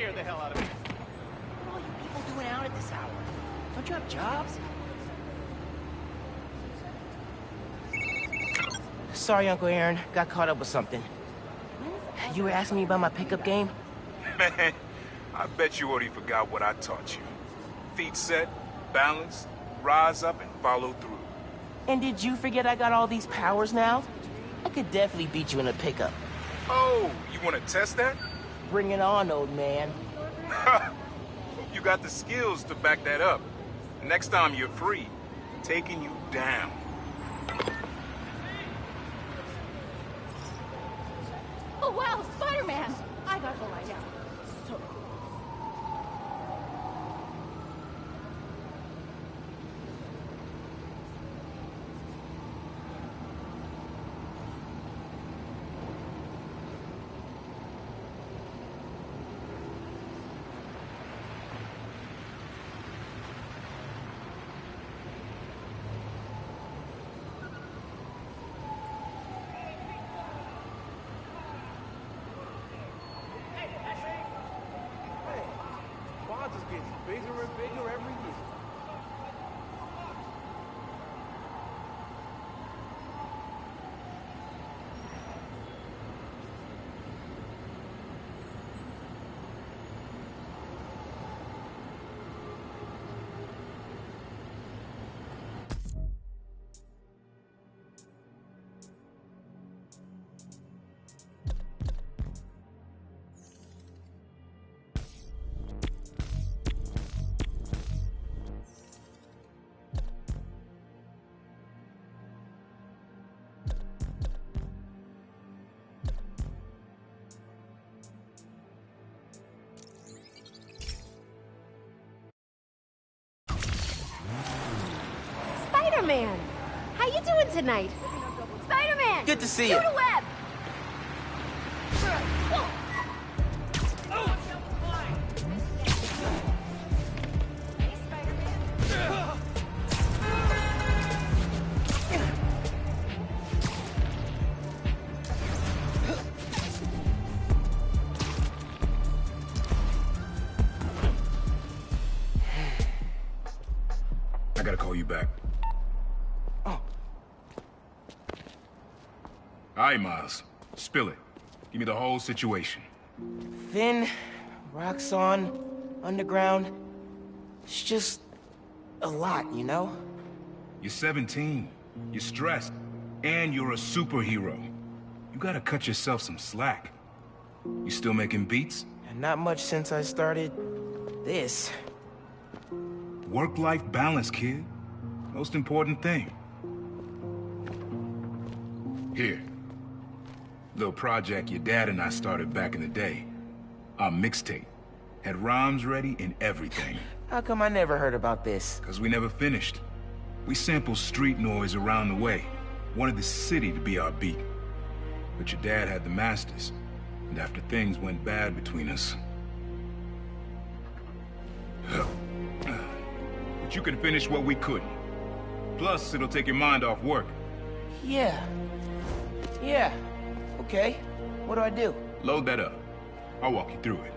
scared the hell out of me. What are all you people doing out at this hour? Don't you have jobs? Sorry, Uncle Aaron. Got caught up with something. You were asking me about my pickup game? Man, I bet you already forgot what I taught you. Feet set, balance, rise up, and follow through. And did you forget I got all these powers now? I could definitely beat you in a pickup. Oh, you want to test that? Bring it on, old man. You got the skills to back that up. Next time you're free, taking you down. Oh wow, Spider-Man! I gotta go lie down. So cool. Bigger and bigger every year. Spider-Man! How you doing tonight? Spider-Man! Good to see Shoot you. a web! Hey, Spider-Man. I gotta call you back. Oh. All right, Miles. Spill it. Give me the whole situation. Finn, Roxxon, Underground. It's just a lot, you know? You're 17. You're stressed. And you're a superhero. You gotta cut yourself some slack. You still making beats? And not much since I started this. Work-life balance, kid. Most important thing. Here. Little project your dad and I started back in the day. Our mixtape. Had rhymes ready and everything. How come I never heard about this? 'Cause we never finished. We sampled street noise around the way. Wanted the city to be our beat. But your dad had the masters. And after things went bad between us... But you can finish what we couldn't. Plus, it'll take your mind off work. Yeah. Yeah. Okay. What do I do? Load that up. I'll walk you through it.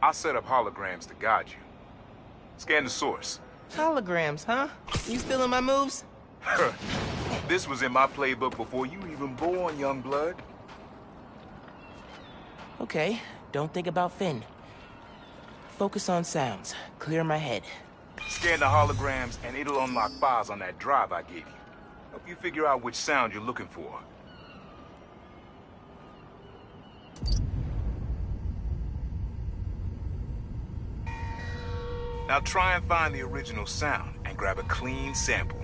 I'll set up holograms to guide you. Scan the source. Holograms, huh? You stealing my moves? This was in my playbook before you were even born, young blood. Okay. Don't think about Finn. Focus on sounds. Clear my head. Scan the holograms and it'll unlock files on that drive I gave you. Help you figure out which sound you're looking for. Now try and find the original sound and grab a clean sample.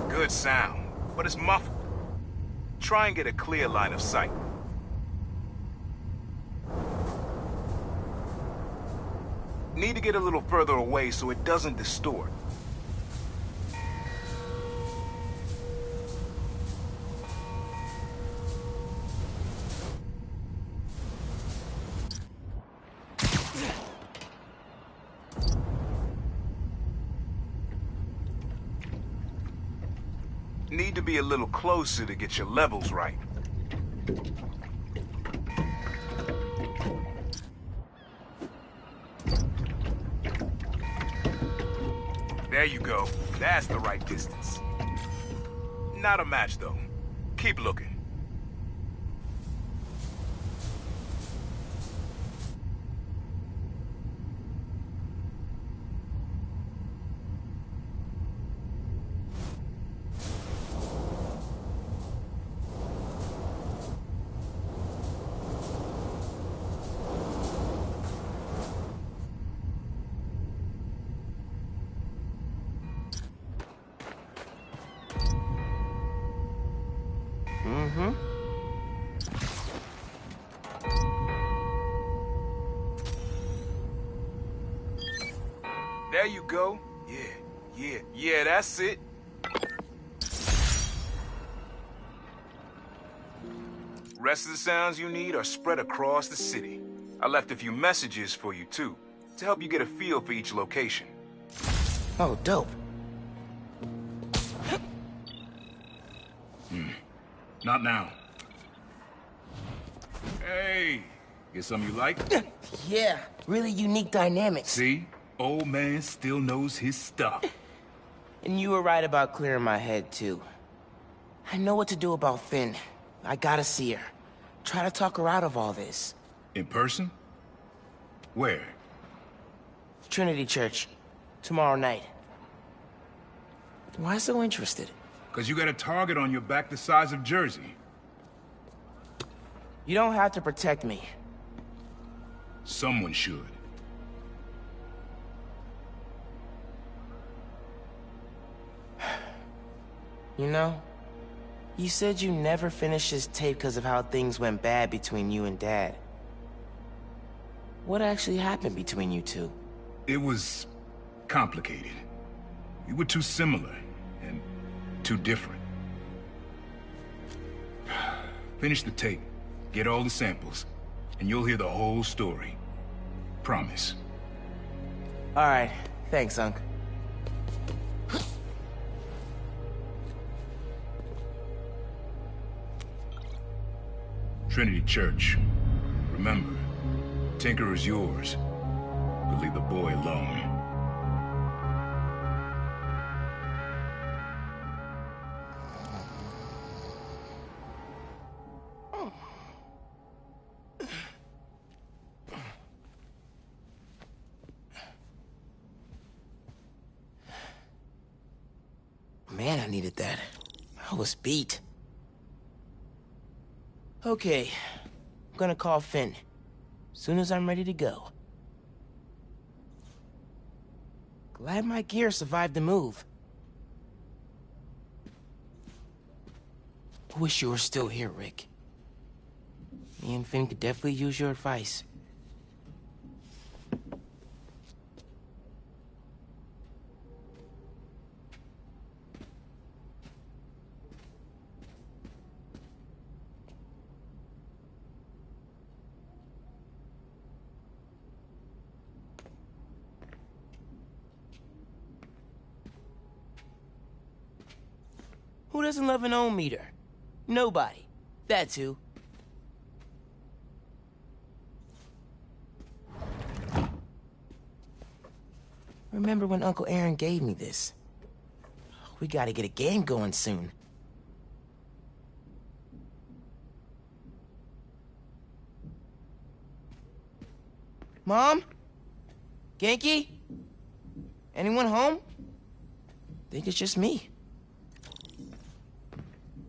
Good sound, but it's muffled. Try and get a clear line of sight. Need to get a little further away so it doesn't distort. Need to be a little closer to get your levels right. There you go. That's the right distance. Not a match, though. Keep looking. There you go. Yeah, that's it. Rest of the sounds you need are spread across the city. I left a few messages for you, too, to help you get a feel for each location. Oh, dope. Not now. Hey, get something you like? Yeah, really unique dynamics. See? Old man still knows his stuff. And you were right about clearing my head, too. I know what to do about Finn. I gotta see her. Try to talk her out of all this. In person? Where? Trinity Church. Tomorrow night. Why so interested? Because you got a target on your back the size of Jersey. You don't have to protect me. Someone should. You know, you said you never finished this tape because of how things went bad between you and Dad. What actually happened between you two? It was complicated. We were too similar and too different. Finish the tape, get all the samples, and you'll hear the whole story. Promise. All right, thanks, Unc. Trinity Church. Remember, Tinker is yours, but leave the boy alone. Man, I needed that. I was beat. Okay, I'm gonna call Finn. Soon as I'm ready to go. Glad my gear survived the move. Wish you were still here, Rick. Me and Finn could definitely use your advice. Who doesn't love an ohm meter? Nobody. That's who. Remember when Uncle Aaron gave me this? We gotta get a game going soon. Mom? Genki? Anyone home? Think it's just me.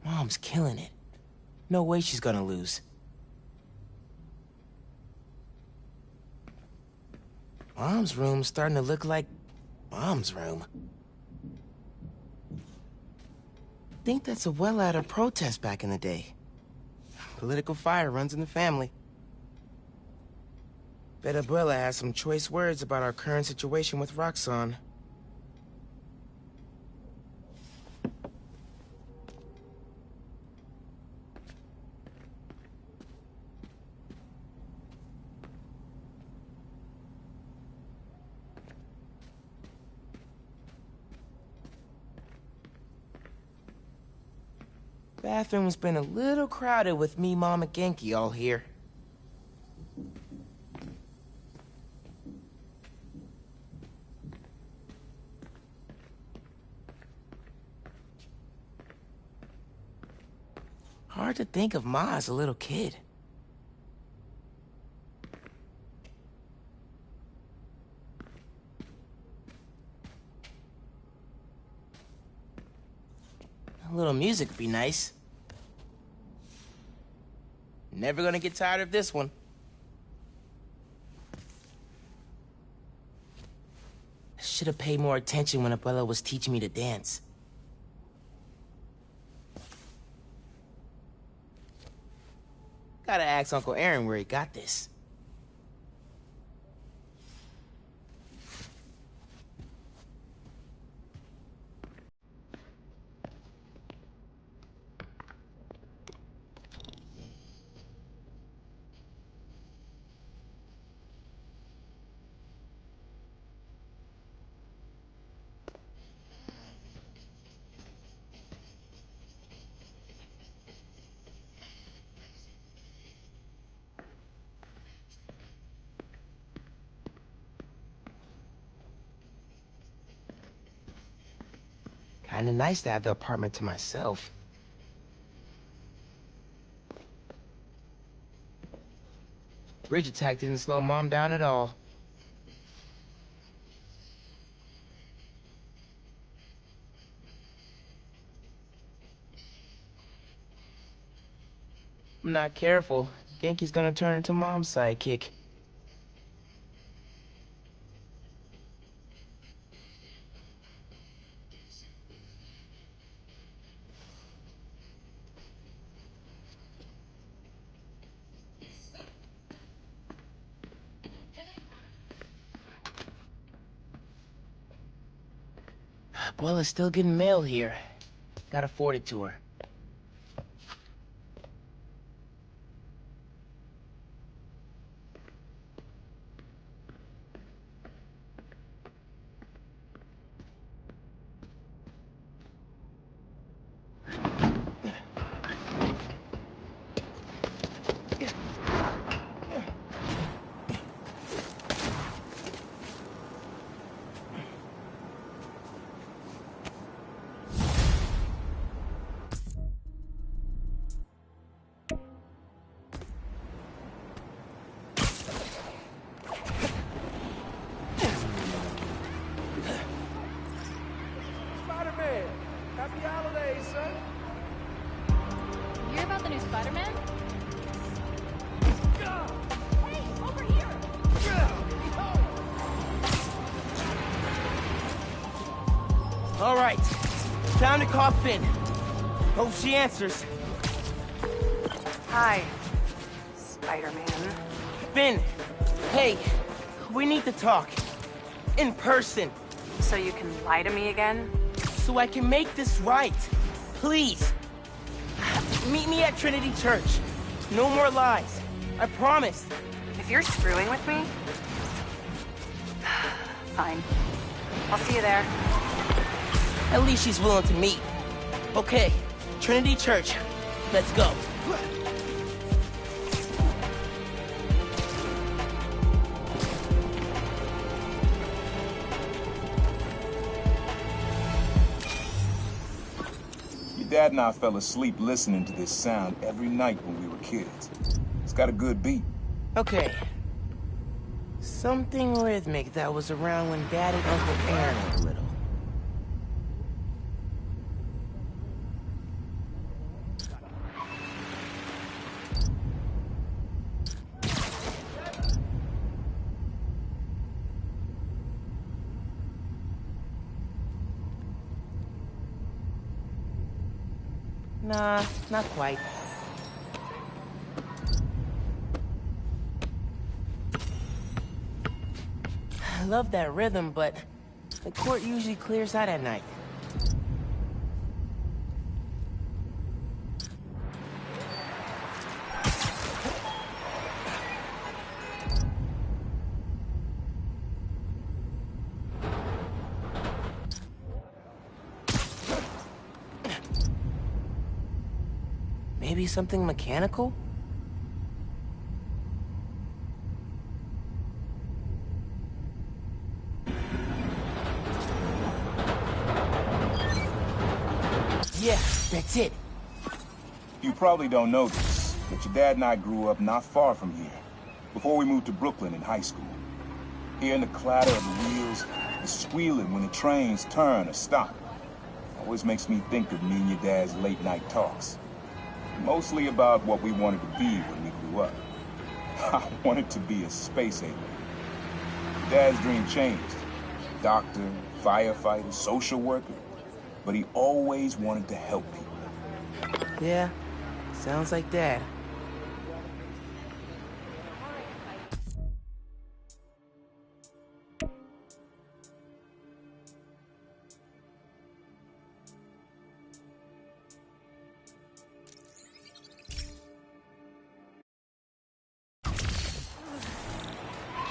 Mom's killing it. No way she's gonna lose. Mom's room's starting to look like Mom's room. Think that's a well out of protest back in the day. Political fire runs in the family. Bet Abuela has some choice words about our current situation with Roxxon. Bathroom's been a little crowded with me, Mom, and Genki all here. Hard to think of Ma as a little kid. A little music would be nice. Never gonna get tired of this one. I should have paid more attention when Abuela was teaching me to dance. Gotta ask Uncle Aaron where he got this. Kinda nice to have the apartment to myself. Bridge attack didn't slow Mom down at all. I'm not careful, Genki's gonna turn into Mom's sidekick. Abuela's still getting mail here. Gotta forward it to her. Spider-Man! Happy holidays, son! You hear about the new Spider-Man? Yeah. Hey, over here! All right, time to call Finn. Hope she answers. Hi, Spider-Man. Finn, hey, we need to talk. In person. So you can lie to me again? So I can make this right. Please. Meet me at Trinity Church. No more lies. I promise. If you're screwing with me... Fine. I'll see you there. At least she's willing to meet. Okay, Trinity Church. Let's go. Your dad and I fell asleep listening to this sound every night when we were kids. It's got a good beat. Okay. Something rhythmic that was around when Dad and Uncle Aaron were little. Nah, not quite. love that rhythm, but the court usually clears out at night. Maybe something mechanical? Yeah, that's it. You probably don't know this, but your dad and I grew up not far from here, before we moved to Brooklyn in high school. Hearing the clatter of the wheels, the squealing when the trains turn or stop, always makes me think of me and your dad's late night talks. Mostly about what we wanted to be when we grew up. I wanted to be a space alien. Dad's dream changed. Doctor, firefighter, social worker. But he always wanted to help people. Yeah, sounds like Dad.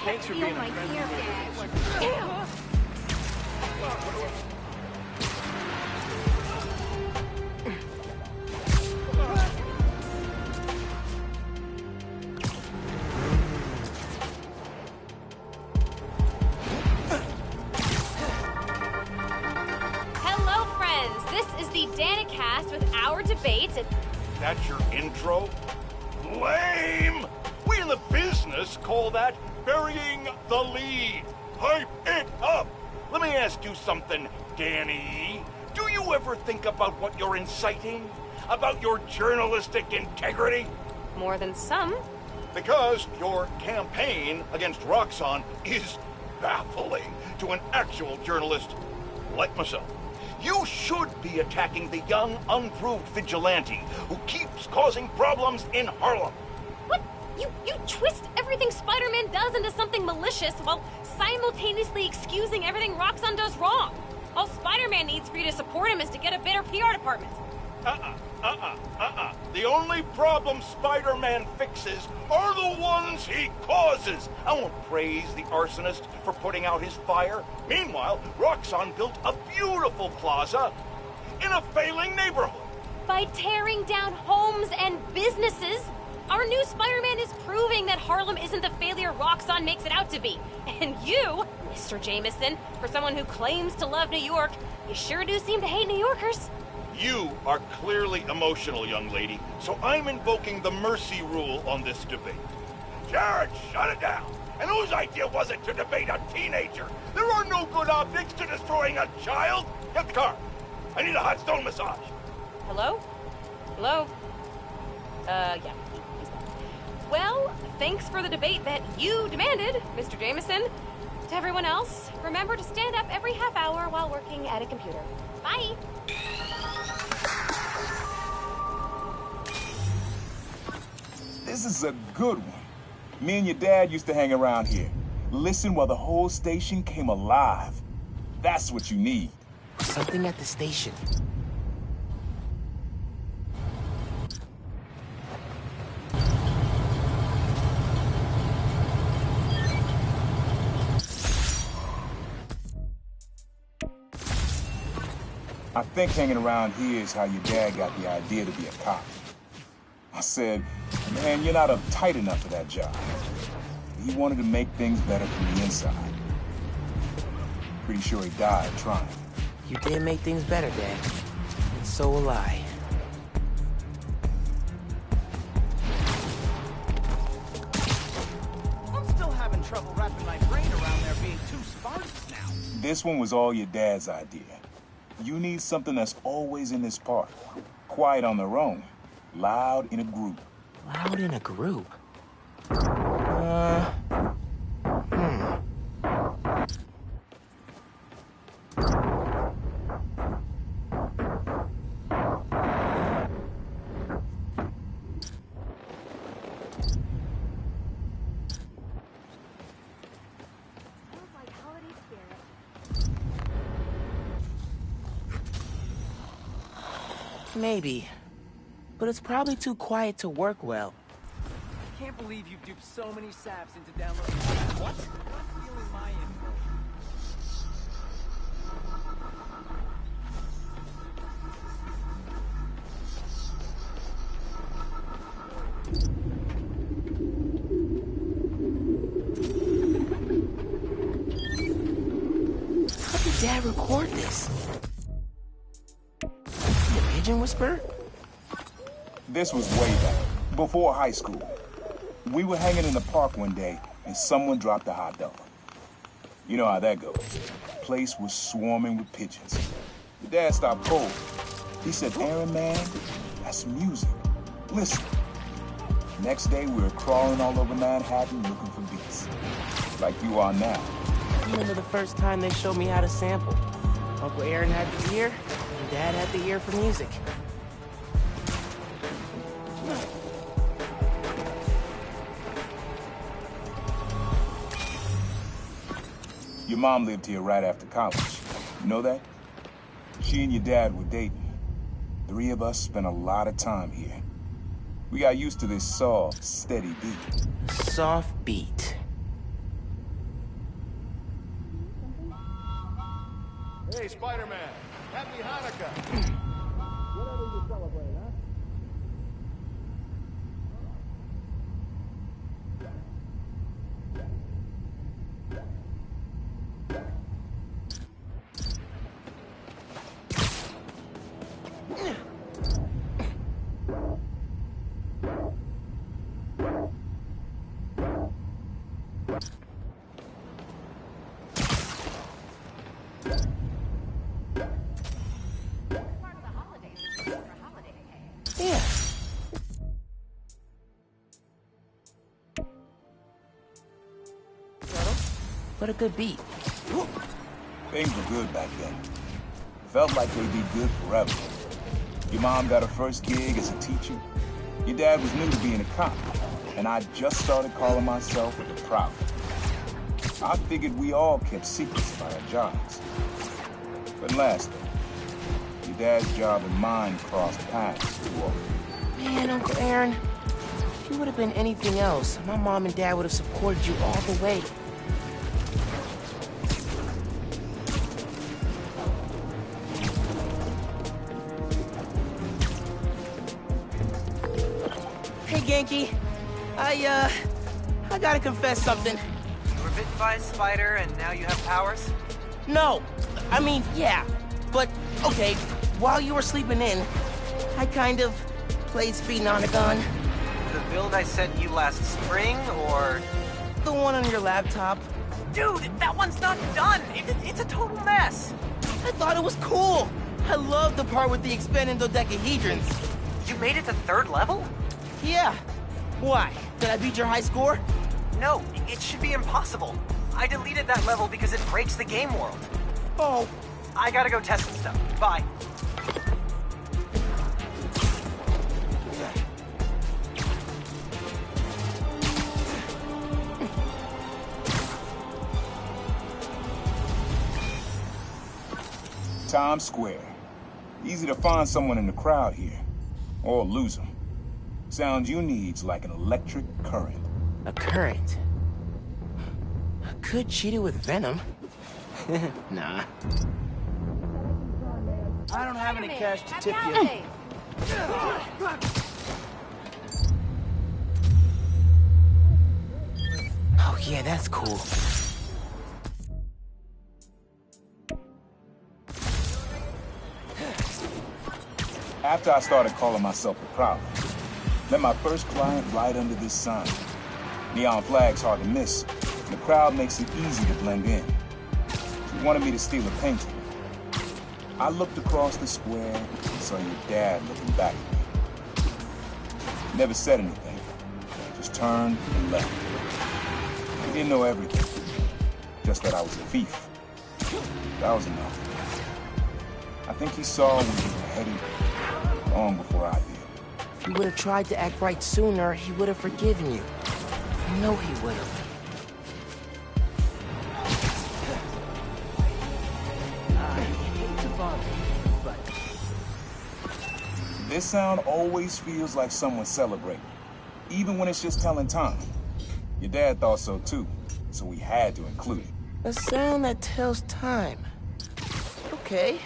Thanks for being my a ear. friend. Damn! Hello, friends. This is the Danicast with our debate. That's your intro? Lame! We in the business call that burying the lead. Hype it up! Let me ask you something, Danny. Do you ever think about what you're inciting? About your journalistic integrity? More than some. Because your campaign against Roxxon is baffling to an actual journalist like myself. You should be attacking the young, unproved vigilante who keeps causing problems in Harlem. What? You twist everything Spider-Man does into something malicious while simultaneously excusing everything Roxxon does wrong. All Spider-Man needs for you to support him is to get a better PR department. The only problem Spider-Man fixes are the ones he causes. I won't praise the arsonist for putting out his fire. Meanwhile, Roxxon built a beautiful plaza in a failing neighborhood. By tearing down homes and businesses, our new Spider-Man is proving that Harlem isn't the failure Roxxon makes it out to be. And you, Mr. Jameson, for someone who claims to love New York, you sure do seem to hate New Yorkers. You are clearly emotional, young lady, so I'm invoking the mercy rule on this debate. Jared, shut it down! And whose idea was it to debate a teenager? There are no good optics to destroying a child! Get the car! I need a hot stone massage! Hello? Hello? Yeah, he's there. Well, thanks for the debate that you demanded, Mr. Jameson. To everyone else, remember to stand up every half hour while working at a computer. Bye! This is a good one. Me and your dad used to hang around here. Listen while the whole station came alive. That's what you need. Something at the station. I think hanging around here is how your dad got the idea to be a cop. I said, man, you're not uptight enough for that job. He wanted to make things better from the inside. Pretty sure he died trying. You did make things better, Dad. And so will I. I'm still having trouble wrapping my brain around there being two Spartans now. This one was all your dad's idea. You need something that's always in this park. Quiet on their own. Loud in a group. Loud in a group? Maybe. But it's probably too quiet to work well. I can't believe you've duped so many saps into downloading. What? I'm feeling my info. How did Dad record this? The pigeon whisper? This was way back, before high school. We were hanging in the park one day, and someone dropped a hot dog. You know how that goes. The place was swarming with pigeons. Your dad stopped cold. He said, "Aaron, man, that's music. Listen." Next day, we were crawling all over Manhattan looking for beats. Like you are now. I remember the first time they showed me how to sample. Uncle Aaron had the ear, and Dad had the ear for music. Your mom lived here right after college. You know that? She and your dad were dating. 3 of us spent a lot of time here. We got used to this soft, steady beat. Soft beat. Hey, Spider-Man. Happy Hanukkah. Whatever you celebrate, huh? Yeah. Subtle, but a good beat. Things were good back then. Felt like they'd be good forever. Your mom got her first gig as a teacher. Your dad was new to being a cop, and I just started calling myself a private. I figured we all kept secrets about our jobs. But last thing, your dad's job and mine crossed paths too often. Man, Uncle Aaron, if you would have been anything else, my mom and dad would have supported you all the way. Hey, Genki. I gotta confess something. You were bitten by a spider and now you have powers? No, I mean, yeah. But, okay, while you were sleeping in, I kind of played speeding on a gun. The build I sent you last spring, or...? The one on your laptop. Dude, that one's not done! It's a total mess! I thought it was cool. I love the part with the expanding dodecahedrons. You made it to 3rd level? Yeah. Why? Did I beat your high score? No, it should be impossible. I deleted that level because it breaks the game world. Oh. I gotta go test some stuff. Bye. Times Square. Easy to find someone in the crowd here. Or lose them. Sound you need's like an electric current. A current? I could cheat it with venom. Nah. I don't have any cash to tip you. Oh yeah, that's cool. After I started calling myself the Prowler, met my first client right under this sign. Neon flag's hard to miss, and the crowd makes it easy to blend in. She wanted me to steal a painting. I looked across the square and saw your dad looking back at me. Never said anything, just turned and left. He didn't know everything, just that I was a thief. That was enough. I think he saw we were headed long before I did. If you would have tried to act right sooner, he would have forgiven you. I know he would have. I hate to bother you, but This sound always feels like someone's celebrating, even when it's just telling time. Your dad thought so too, so we had to include it. A sound that tells time. Okay.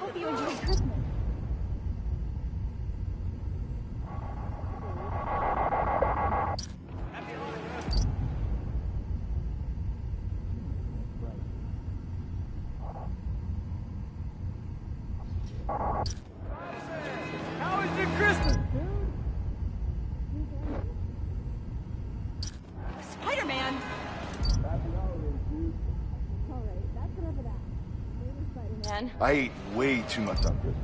Hope you enjoy Christmas. How was your Christmas, dude? Spider-Man! Man. I ate way too much on this.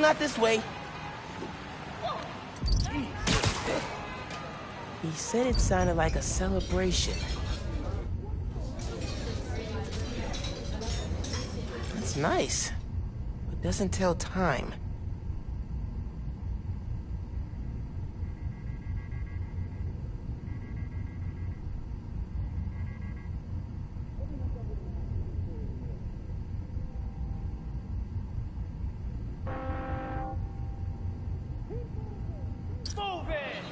Not this way. He said it sounded like a celebration. That's nice, but doesn't tell time. Move it!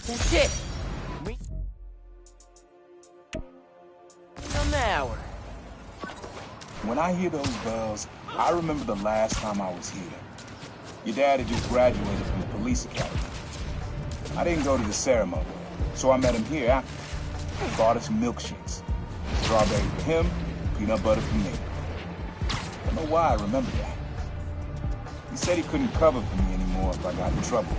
That's it. On the hour. When I hear those bells, I remember the last time I was here. Your dad had just graduated from the police academy. I didn't go to the ceremony, so I met him here after. He bought us milkshakes. Strawberry for him, peanut butter for me. I don't know why I remember that. He said he couldn't cover for me anymore if I got in trouble.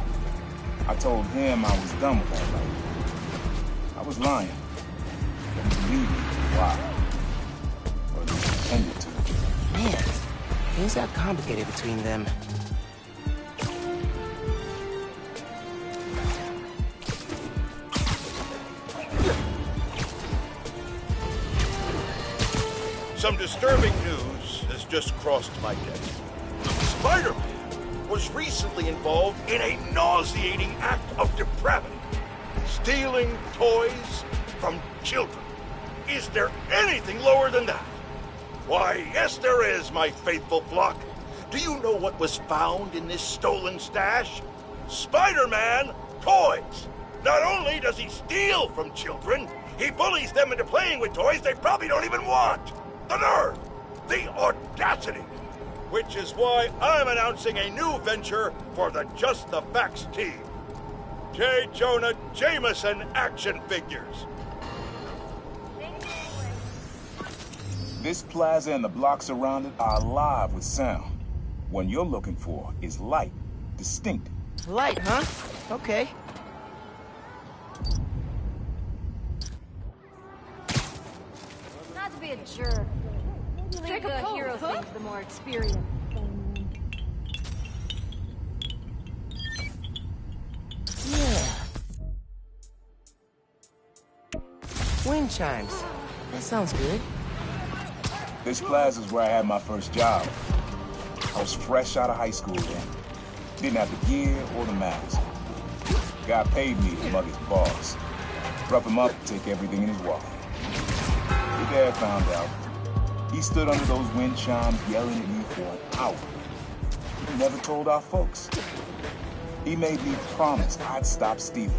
I told him I was done with that life. I was lying. He didn't believe me for a while. Or at least pretended to. Man, things got complicated between them. Some disturbing news has just crossed my desk. Spider-Man was recently involved in a nauseating act of depravity. Stealing toys from children. Is there anything lower than that? Why, yes there is, my faithful flock. Do you know what was found in this stolen stash? Spider-Man toys! Not only does he steal from children, he bullies them into playing with toys they probably don't even want. The nerve! The audacity! Which is why I'm announcing a new venture for the Just the Facts team. J. Jonah Jameson action figures. This plaza and the blocks around it are alive with sound. What you're looking for is light, distinct. Light, huh? Okay. Not to be a jerk. Strike a hero things the more experience. Yeah. Wind chimes. That sounds good. This plaza's where I had my first job. I was fresh out of high school then. Didn't have the gear or the mask. Guy paid me to mug his boss. Rough him up, take everything in his wallet. Your dad found out. He stood under those wind chimes yelling at me for an hour. He never told our folks. He made me promise I'd stop stealing.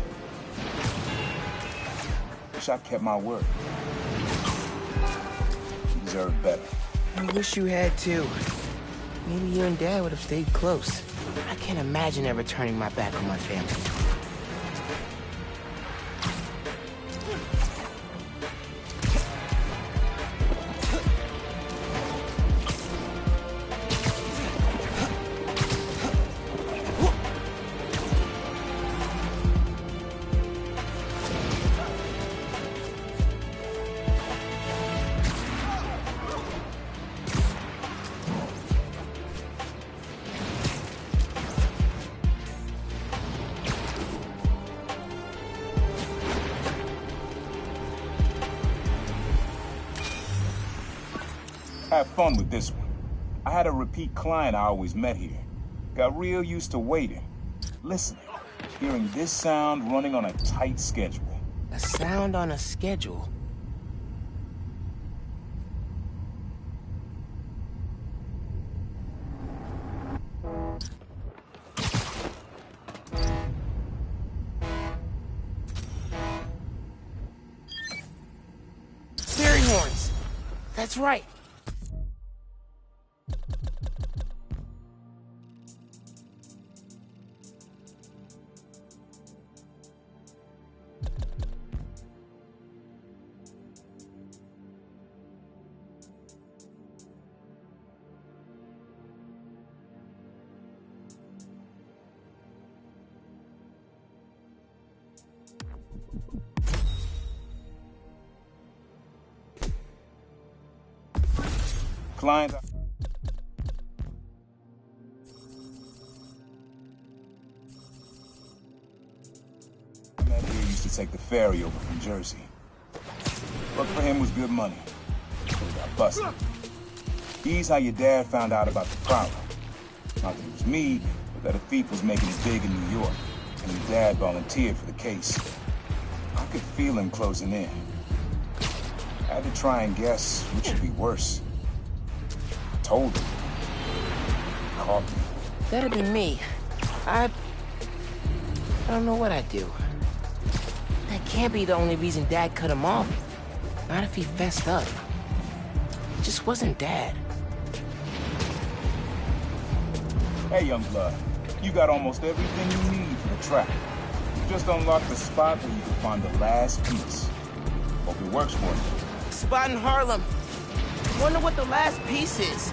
Wish I kept my word. You deserve better. I wish you had too. Maybe you and Dad would have stayed close. I can't imagine ever turning my back on my family. have fun with this one. I had a repeat client I always met here. Got real used to waiting, listening, hearing this sound running on a tight schedule. A sound on a schedule? Fairy horns! That's right! Client. I met here used to take the ferry over from Jersey. Work for him was good money. So he got busted. He's how your dad found out about the problem. Not that it was me, but that a thief was making it big in New York. And your dad volunteered for the case. I could feel him closing in. I had to try and guess which would be worse. Told him. Caught me. That'd be me. I don't know what I'd do. That can't be the only reason Dad cut him off. Not if he fessed up. It just wasn't Dad. Hey, young blood. You got almost everything you need for the trap. You just unlocked the spot where you can find the last piece. Hope it works for you. Spot in Harlem. Wonder what the last piece is.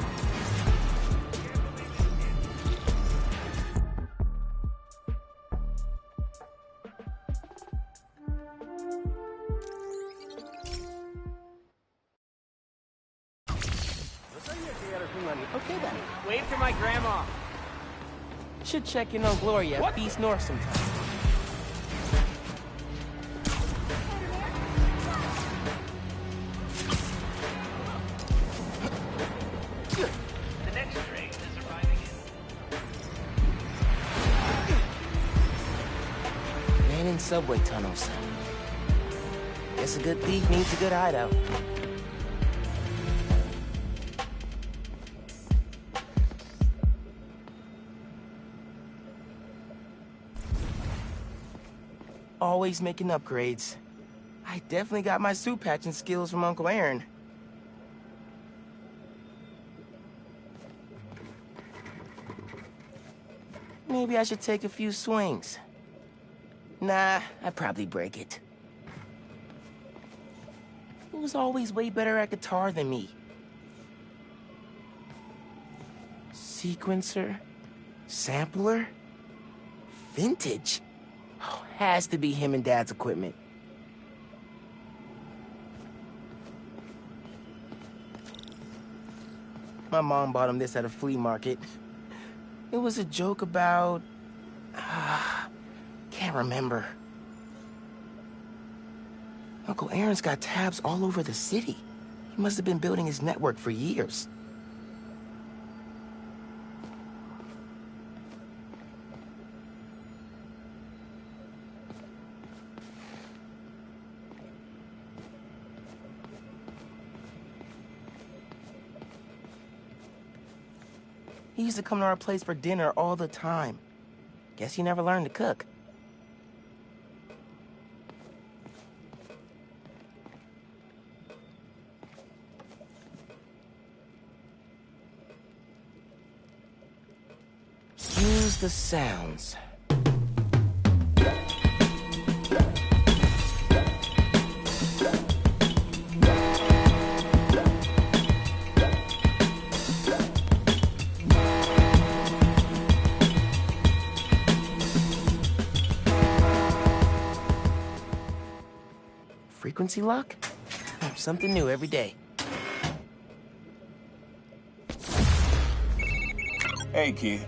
Okay then. Wave to my grandma. Should check in on Gloria at Beast North sometime. The next train is arriving in. Man in subway tunnels. Guess a good thief needs a good hideout. Always making upgrades. I definitely got my suit patching skills from Uncle Aaron. Maybe I should take a few swings. Nah, I'd probably break it. He was always way better at guitar than me. Sequencer? Sampler? Vintage? Oh, has to be him and Dad's equipment. My mom bought him this at a flea market. It was a joke about... can't remember. Uncle Aaron's got tabs all over the city. He must have been building his network for years. He used to come to our place for dinner all the time. Guess he never learned to cook. Use the sounds. Frequency lock? Something new every day. Hey, kid.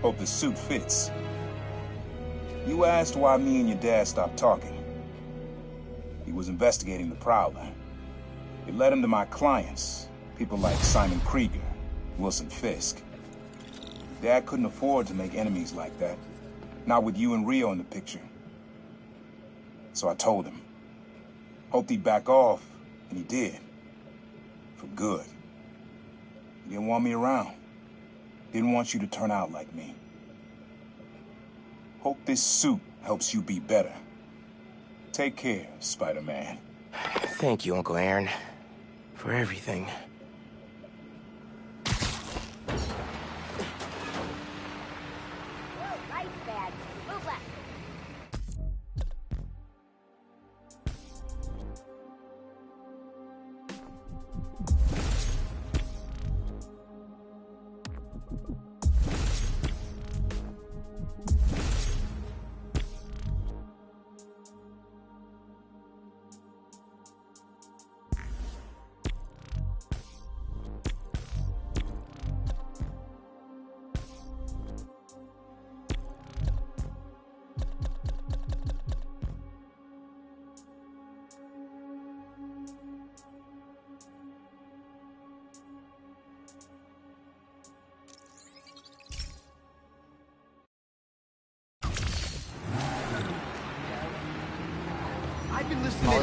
Hope the suit fits. You asked why me and your dad stopped talking. He was investigating the Prowler. It led him to my clients, People like Simon Krieger, Wilson Fisk. Dad couldn't afford to make enemies like that. Not with you and Rio in the picture. So I told him. Hoped he'd back off, and he did. For good. He didn't want me around. Didn't want you to turn out like me. Hope this suit helps you be better. Take care, Spider-Man. Thank you, Uncle Aaron, for everything. Right, bad. Move left. I've been listening to it.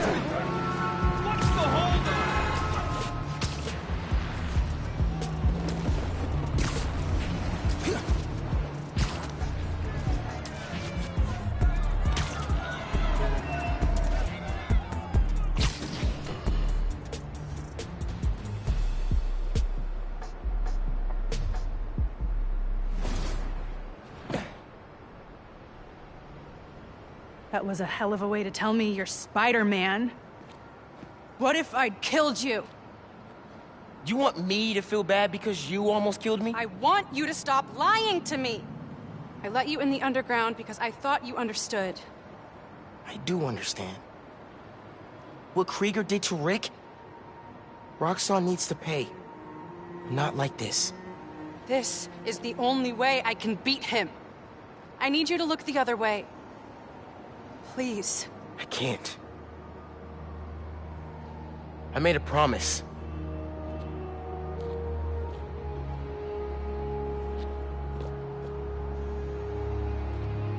What's the holdup? That was a hell of a way to tell me you're Spider-Man. What if I'd killed you? You want me to feel bad because you almost killed me? I want you to stop lying to me. I let you in the underground because I thought you understood. I do understand. What Krieger did to Rick? Roxxon needs to pay. Not like this. This is the only way I can beat him. I need you to look the other way. Please. I can't. I made a promise.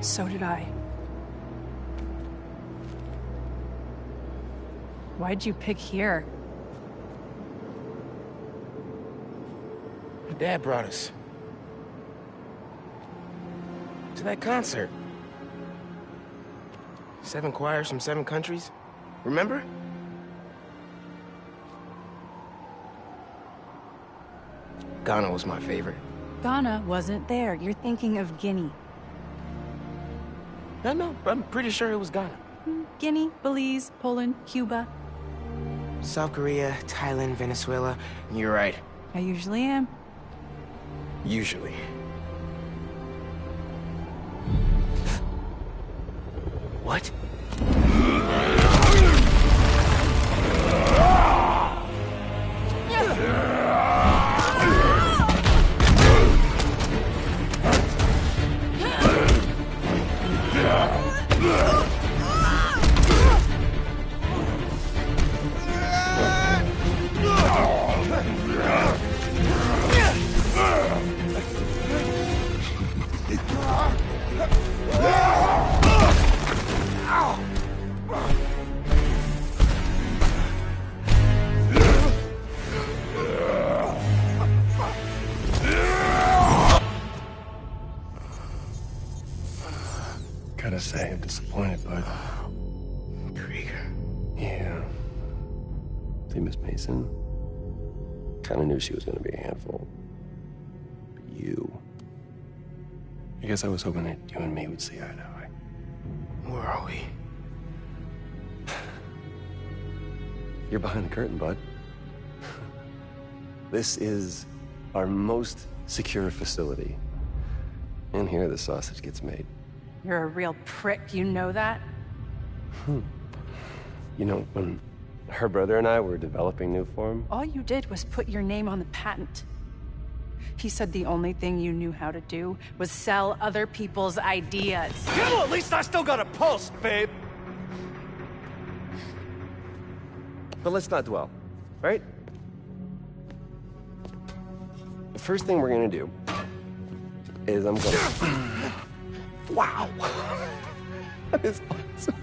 So did I. Why'd you pick here? My dad brought us to that concert. 7 choirs from 7 countries. Remember? Ghana was my favorite. Ghana wasn't there. You're thinking of Guinea. No, I'm pretty sure it was Ghana. Guinea, Belize, Poland, Cuba. South Korea, Thailand, Venezuela. You're right. I usually am. Usually. What? Gotta say, I'm disappointed, bud. Krieger. Yeah. See, Miss Mason? Kinda knew she was gonna be a handful. But you... I guess I was hoping that you and me would see eye to eye. Where are we? You're behind the curtain, bud. This is our most secure facility. And here the sausage gets made. You're a real prick, you know that? You know, when her brother and I were developing new form, All you did was put your name on the patent. He said the only thing you knew how to do was sell other people's ideas. Yeah, well, at least I still got a pulse, babe. but let's not dwell, right? first thing we're gonna do is I'm gonna... Wow! That is awesome.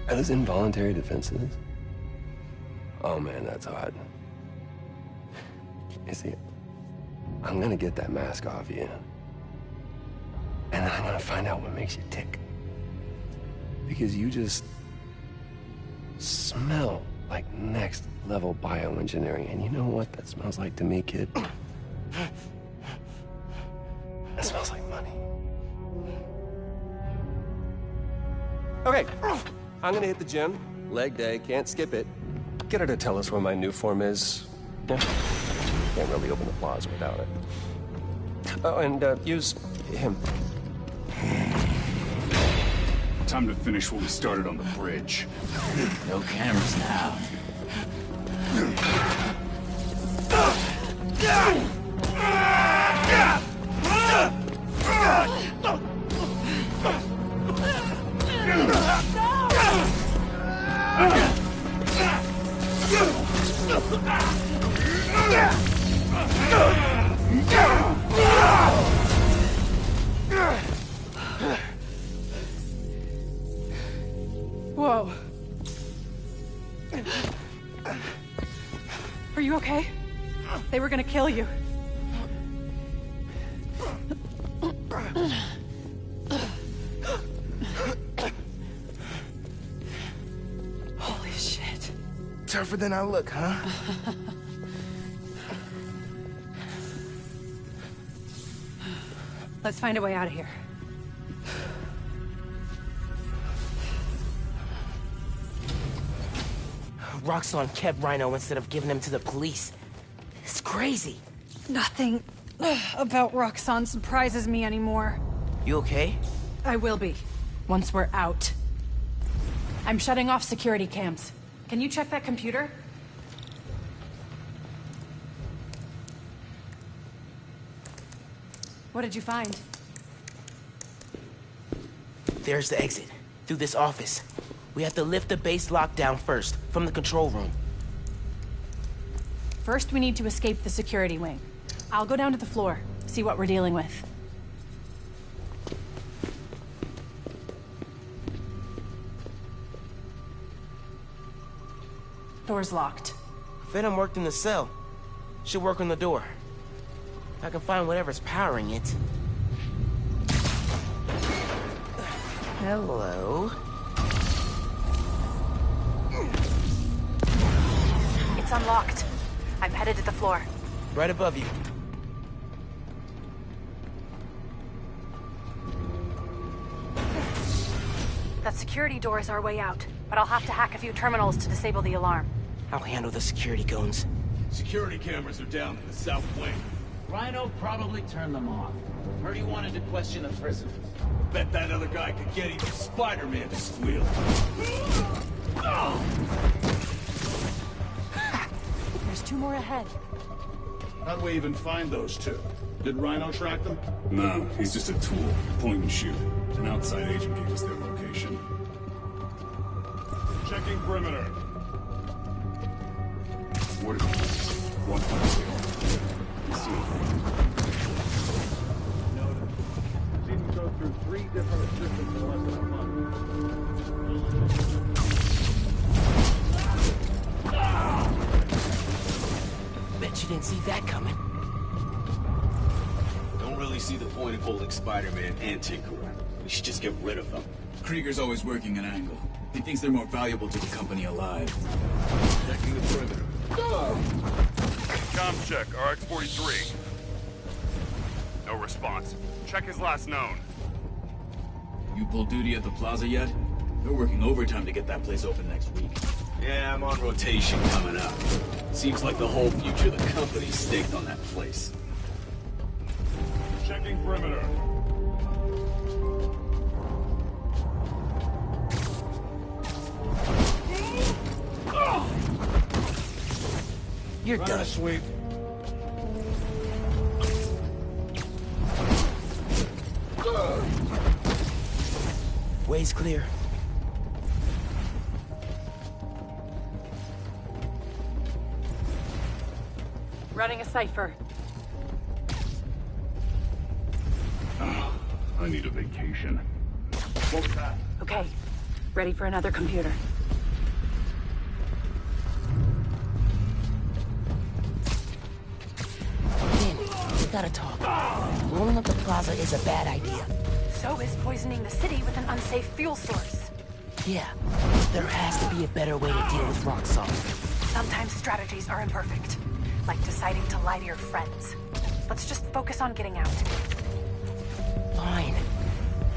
Are those involuntary defenses? Oh man, that's hot. You see, I'm gonna get that mask off you. And then I'm gonna find out what makes you tick. Because you just smell like next level bioengineering. And you know what that smells like to me, kid? That smells like money. Okay, I'm gonna hit the gym. Leg day, can't skip it. Get her to tell us where my new form is. Yeah. Can't really open the plaza without it. Oh, and use him. Time to finish what we started on the bridge. No cameras now. Whoa. Are you okay? They were gonna kill you. Holy shit. Tougher than I look, huh? Let's find a way out of here. Roxxon kept Rhino instead of giving him to the police. It's crazy. Nothing about Roxxon surprises me anymore. You okay? I will be, once we're out. I'm shutting off security cams. Can you check that computer? What did you find? There's the exit. Through this office. We have to lift the base lockdown first, from the control room. First, we need to escape the security wing. I'll go down to the floor, see what we're dealing with. Door's locked. Venom worked in the cell. Should work on the door. I can find whatever's powering it. Hello? It's unlocked. I'm headed to the floor. Right above you. That security door is our way out, but I'll have to hack a few terminals to disable the alarm. I'll handle the security goons. Security cameras are down in the south wing. Rhino probably turned them off. Heard he wanted to question the prisoners. Bet that other guy could get even Spider-Man to squeal. There's two more ahead. How'd we even find those two? Did Rhino track them? No, he's just a tool. Point and shoot. An outside agent gave us their location. Checking perimeter. What is it? 1.0. Noted. Seen him go through 3 different assistants in less than a month. Bet you didn't see that coming. Don't really see the point of holding Spider-Man and Tinkerer. We should just get rid of them. Krieger's always working an angle. He thinks they're more valuable to the company alive. Checking the perimeter. Com check, RX-43. No response. Check his last known. You pulled duty at the plaza yet? They're working overtime to get that place open next week. Yeah, I'm on rotation coming up. Seems like the whole future of the company's staked on that place. Checking perimeter. You're done. Sweep. Way's clear. Running a cipher. Oh, I need a vacation. What was that? Okay. Ready for another computer. Finn, we gotta talk. Blowing up the plaza is a bad idea. So is poisoning the city with an unsafe fuel source. Yeah, there has to be a better way to deal with Roxxon. Sometimes strategies are imperfect, like deciding to lie to your friends. Let's just focus on getting out. Fine,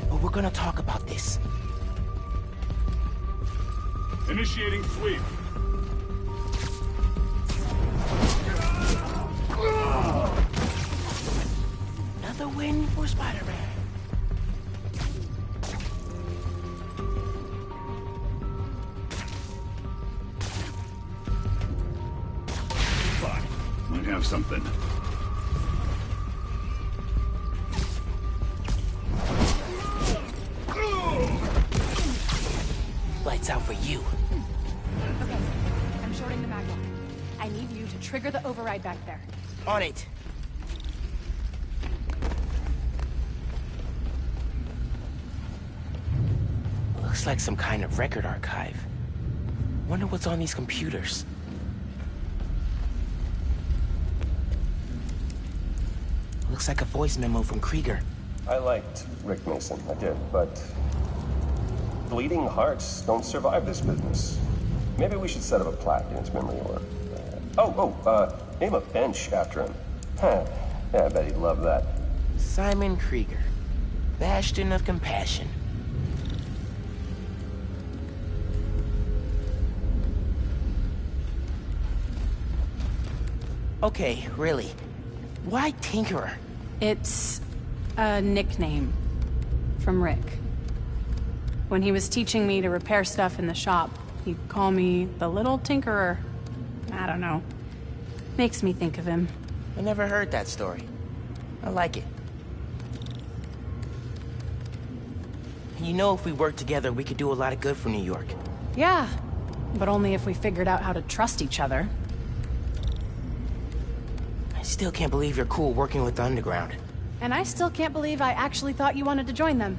but we're gonna talk about this. Initiating sweep. Another win for Spider-Man. Might have something. Lights out for you. Okay, I'm shorting the magnet. I need you to trigger the override back there. On it. Looks like some kind of record archive. Wonder what's on these computers. Looks like a voice memo from Krieger. I liked Rick Mason, I did, but bleeding hearts don't survive this business. Maybe we should set up a plaque in his memory or... name a bench after him. Huh, yeah, I bet he'd love that. Simon Krieger, Bastion of Compassion. Okay, really. Why Tinkerer? It's a nickname from Rick. When he was teaching me to repair stuff in the shop, he'd call me the Little Tinkerer. I don't know. Makes me think of him. I never heard that story. I like it. You know, if we worked together, we could do a lot of good for New York. Yeah, but only if we figured out how to trust each other. I still can't believe you're cool working with the Underground. And I still can't believe I actually thought you wanted to join them.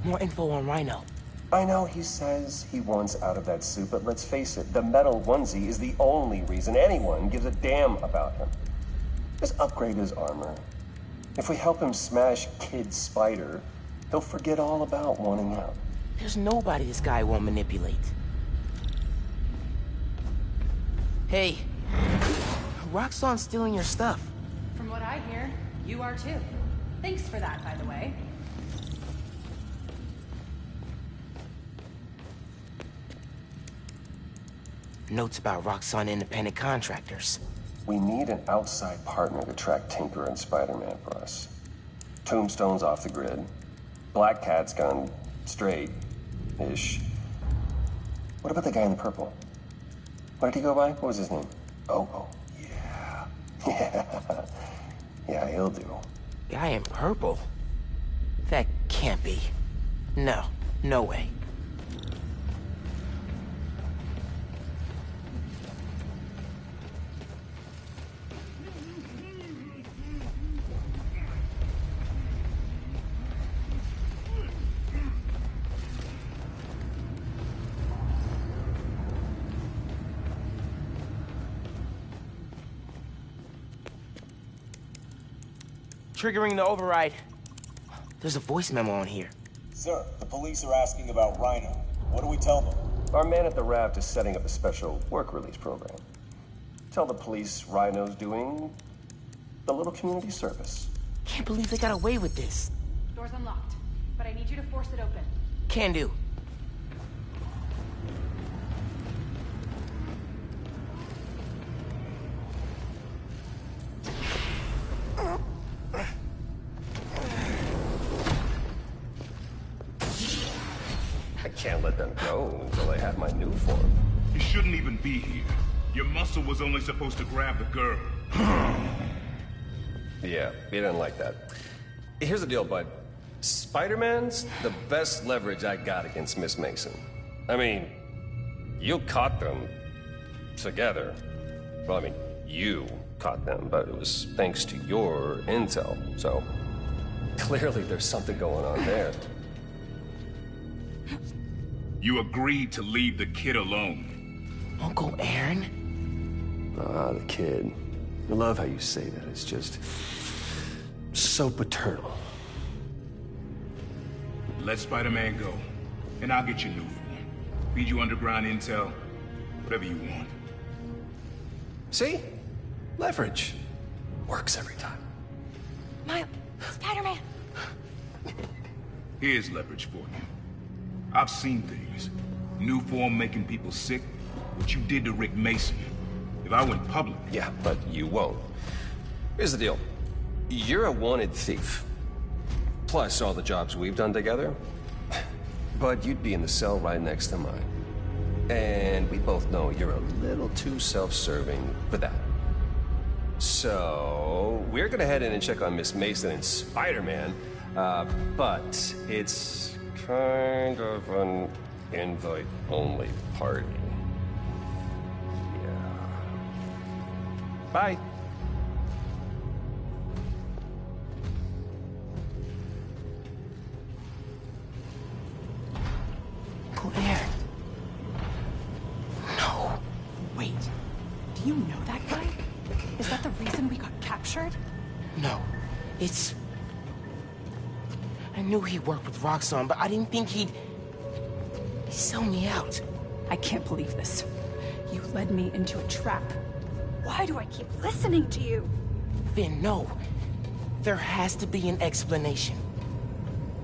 More info on Rhino. I know he says he wants out of that suit, but let's face it, the metal onesie is the only reason anyone gives a damn about him. Just upgrade his armor. If we help him smash Kid Spider, he'll forget all about wanting out. There's nobody this guy won't manipulate. Hey, Roxxon's stealing your stuff. From what I hear, you are too. Thanks for that, by the way. Notes about Roxxon independent contractors. We need an outside partner to track Tinker and Spider-Man for us. Tombstone's off the grid. Black Cat's gone straight-ish. What about the guy in the purple? What did he go by? What was his name? Oh, yeah. Yeah, he'll do. Guy in purple? That can't be. No way. Triggering the override. There's a voice memo on here. Sir, the police are asking about Rhino. What do we tell them? Our man at the raft is setting up a special work release program. Tell the police Rhino's doing a little community service. Can't believe they got away with this. Door's unlocked, but I need you to force it open. Can do. I can't let them go until I have my new form. You shouldn't even be here. Your muscle was only supposed to grab the girl. Yeah, he didn't like that. Here's the deal, bud. Spider-Man's the best leverage I got against Miss Mason. I mean, you caught them together. Well, I mean, you caught them, but it was thanks to your intel. So, clearly there's something going on there. You agreed to leave the kid alone. Uncle Aaron? Ah, the kid. I love how you say that. It's just so paternal. Let Spider-Man go, and I'll get you new form. Feed you underground intel, whatever you want. See? Leverage. Works every time. Miles, Spider-Man. Here's leverage for you. I've seen things. New form making people sick. What you did to Rick Mason. If I went public... Yeah, but you won't. Here's the deal. You're a wanted thief. Plus all the jobs we've done together. But you'd be in the cell right next to mine. And we both know you're a little too self-serving for that. So, we're gonna head in and check on Miss Mason and Spider-Man, but it's kind of an invite-only party. Yeah. Bye. Uncle Aaron. No. Wait, do you know that guy? Is that the reason we got captured? No. It's... I knew he worked with Roxxon, but I didn't think he'd sell me out. I can't believe this. You led me into a trap. Why do I keep listening to you? Finn, no. There has to be an explanation.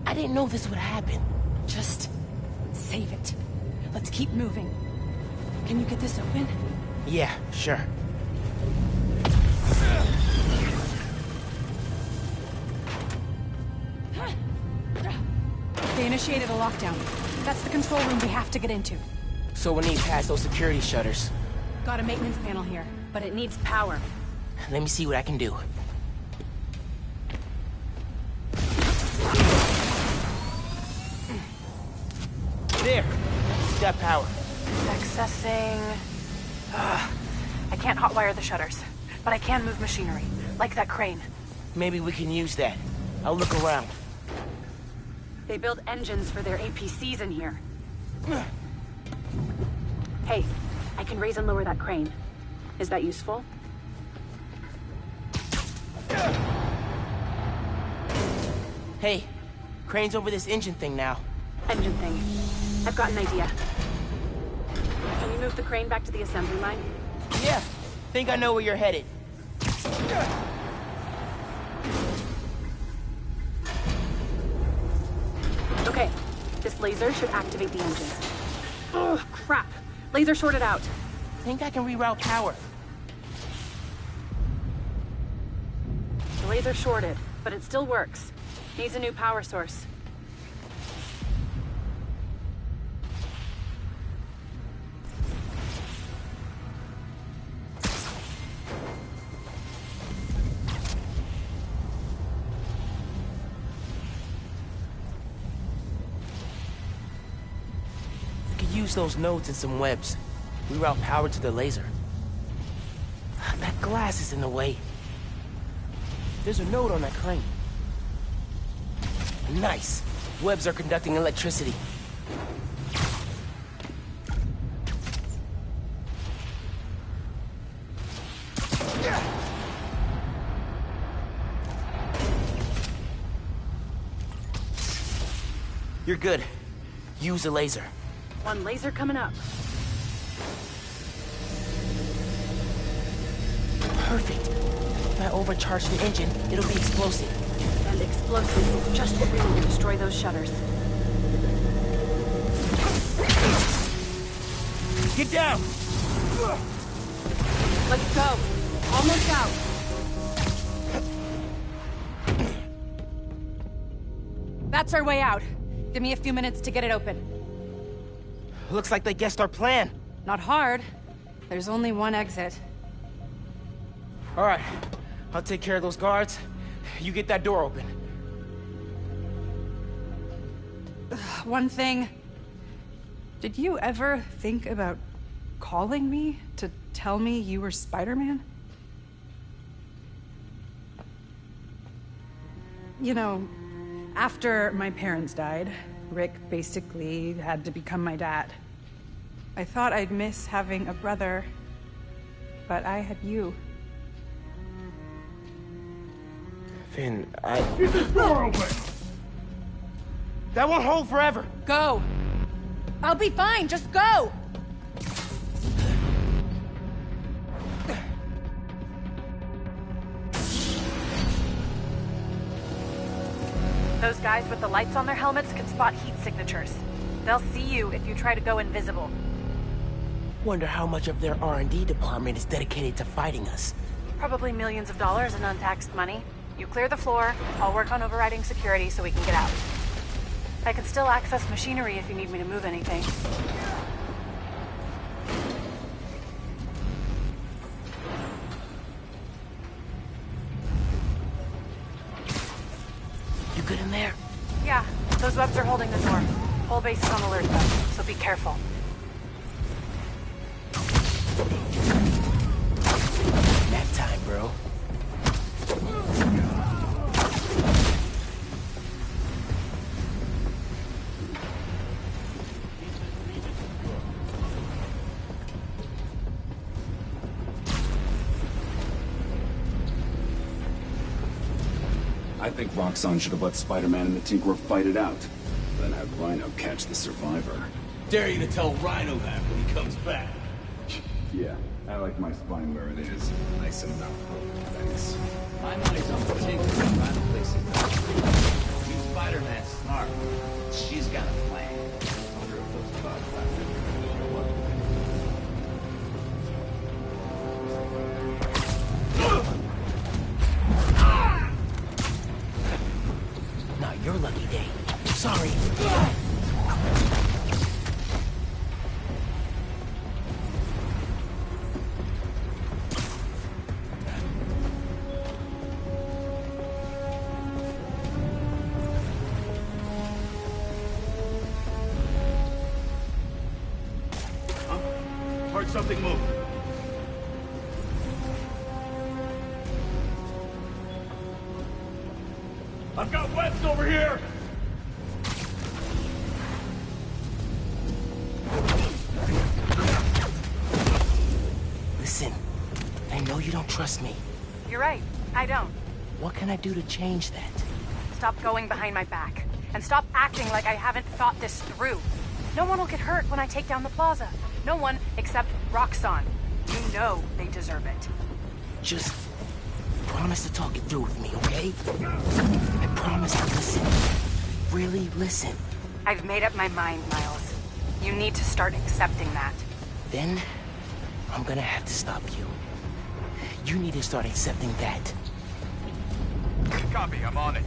I didn't know this would happen. Just save it. Let's keep moving. Can you get this open? Yeah, sure. They initiated a lockdown. That's the control room we have to get into. So we need past those security shutters. Got a maintenance panel here, but it needs power. Let me see what I can do. There! Got power. Accessing... I can't hotwire the shutters, but I can move machinery, like that crane. Maybe we can use that. I'll look around. They build engines for their APCs in here. Hey, I can raise and lower that crane. Is that useful? Hey, crane's over this engine thing now. Engine thing. I've got an idea. Can you move the crane back to the assembly line? Yeah, think I know where you're headed. Okay, this laser should activate the engine. Oh, crap. Laser shorted out. Think I can reroute power. The laser shorted, but it still works. Needs a new power source. Use those nodes and some webs. Reroute power to the laser. That glass is in the way. There's a node on that crane. Nice. Webs are conducting electricity. You're good. Use the laser. One laser coming up. Perfect. If I overcharge the engine, it'll be explosive. And explosive is just what we need to destroy those shutters. Get down! Let's go. Almost out. That's our way out. Give me a few minutes to get it open. Looks like they guessed our plan. Not hard. There's only one exit. All right, I'll take care of those guards. You get that door open. One thing. Did you ever think about calling me to tell me you were Spider-Man? You know, after my parents died, Rick basically had to become my dad. I thought I'd miss having a brother, but I had you. Finn, Get this door open! That won't hold forever! Go! I'll be fine, just go! Those guys with the lights on their helmets can spot heat signatures. They'll see you if you try to go invisible. Wonder how much of their R&D department is dedicated to fighting us. Probably millions of dollars in untaxed money. You clear the floor, I'll work on overriding security so we can get out. I can still access machinery if you need me to move anything. You good in there? Yeah, those webs are holding the door. Whole base is on alert though, so be careful. Nap time, bro. I think Roxxon should have let Spider-Man and the Tinkerer fight it out. Then have Rhino catch the survivor. Dare you to tell Rhino that when he comes back. Yeah, I like my spine where it is. Nice and not broken, thanks. My money's on the Tinkerer and Rhino plays it. You Spider-Man's smart. She's got a plan. I wonder if those bugs will show up. Not your lucky day. Sorry. Heard something move. I've got webs over here! Listen, I know you don't trust me. You're right, I don't. What can I do to change that? Stop going behind my back. And stop acting like I haven't thought this through. No one will get hurt when I take down the plaza. No one except Roxxon. You know they deserve it. Just promise to talk it through with me, okay? I promise to listen. Really listen. I've made up my mind, Miles. You need to start accepting that. Then, I'm gonna have to stop you. You need to start accepting that. Copy, I'm on it.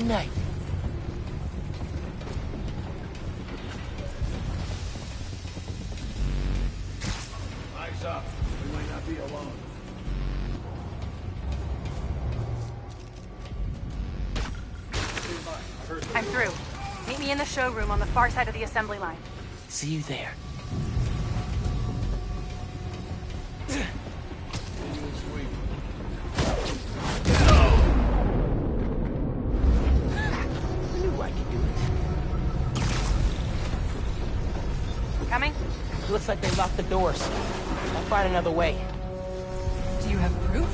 Night. Eyes up. We might not be alone. I'm through. Meet me in the showroom on the far side of the assembly line. See you there. Coming? Looks like they locked the doors. I'll find another way. Do you have proof?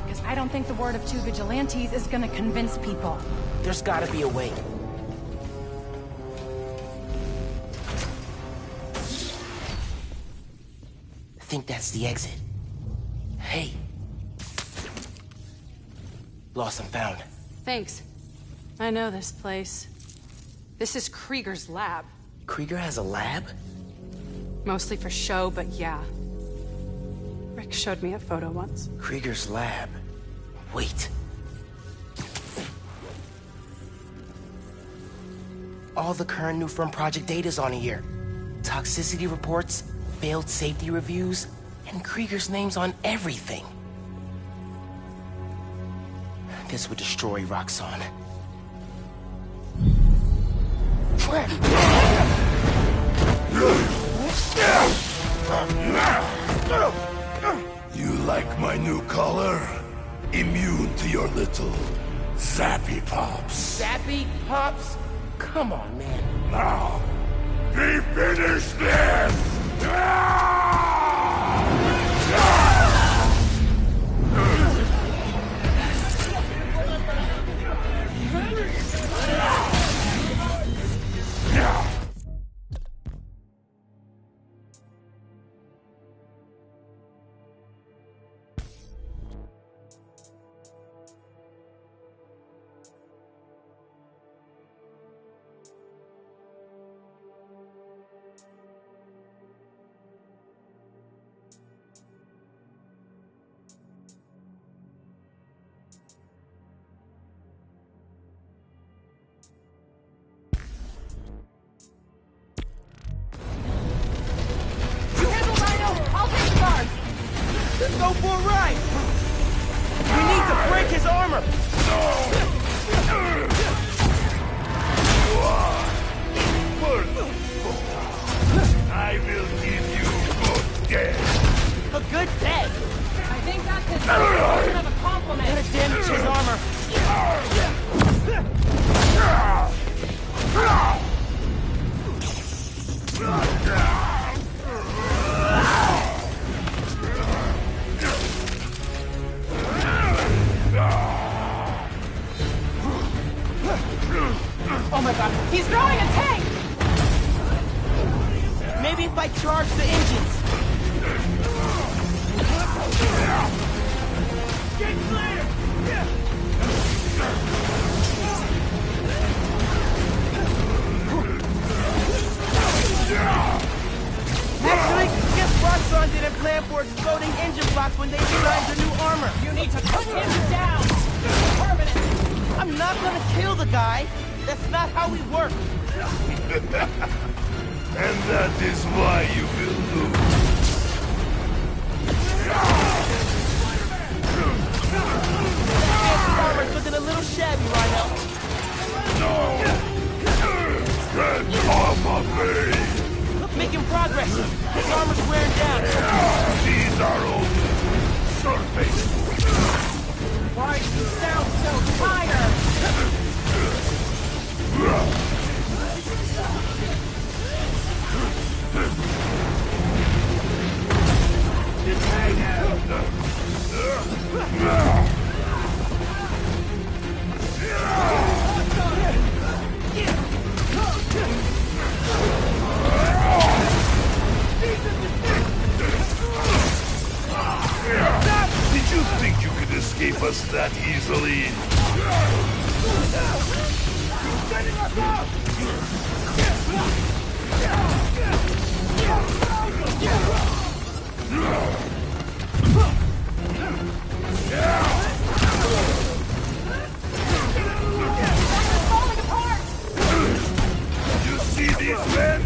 Because I don't think the word of two vigilantes is gonna convince people. There's gotta be a way. I think that's the exit. Hey. Lost and found. Thanks. I know this place. This is Krieger's lab. Krieger has a lab? Mostly for show, but yeah. Rick showed me a photo once. Krieger's lab. Wait. All the current new firm project data's on here. Toxicity reports, failed safety reviews, and Krieger's name's on everything. This would destroy Roxxon. You like my new color? Immune to your little zappy pops. Zappy Pops? Come on, man. Now, we finish this! Let's go for a ride! We need to break his armor! I will give you good death. A good death? I think that's his version of a compliment. Gotta damage his armor. Oh my god, he's throwing a tank! Maybe if I charge the engines. Get clear! Actually, guess Roxxon didn't plan for exploding engine blocks when they designed the new armor. You need to put him down! Permanent! I'm not gonna kill the guy. That's not how we work. And that is why you will lose. This armor's looking a little shabby, Rhino. No! Get off of me! Making progress. His armor's wearing down. These are only surface. Why do you sound so tired? Did you think you could escape us that easily? You see these men?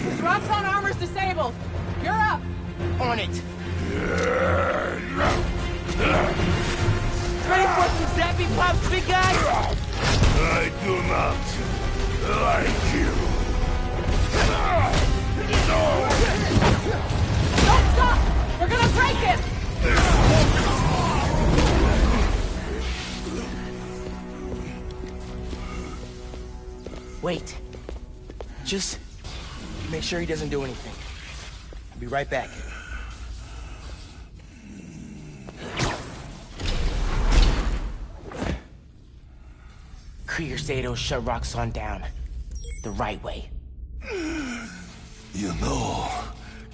His Roxxon armor's disabled. You're up. On it. Ready for some zappy pops, big guy? I do not like you. Don't stop! We're gonna break him! Wait. Just make sure he doesn't do anything. I'll be right back. Krieger said it'll shut Roxxon down. The right way. You know,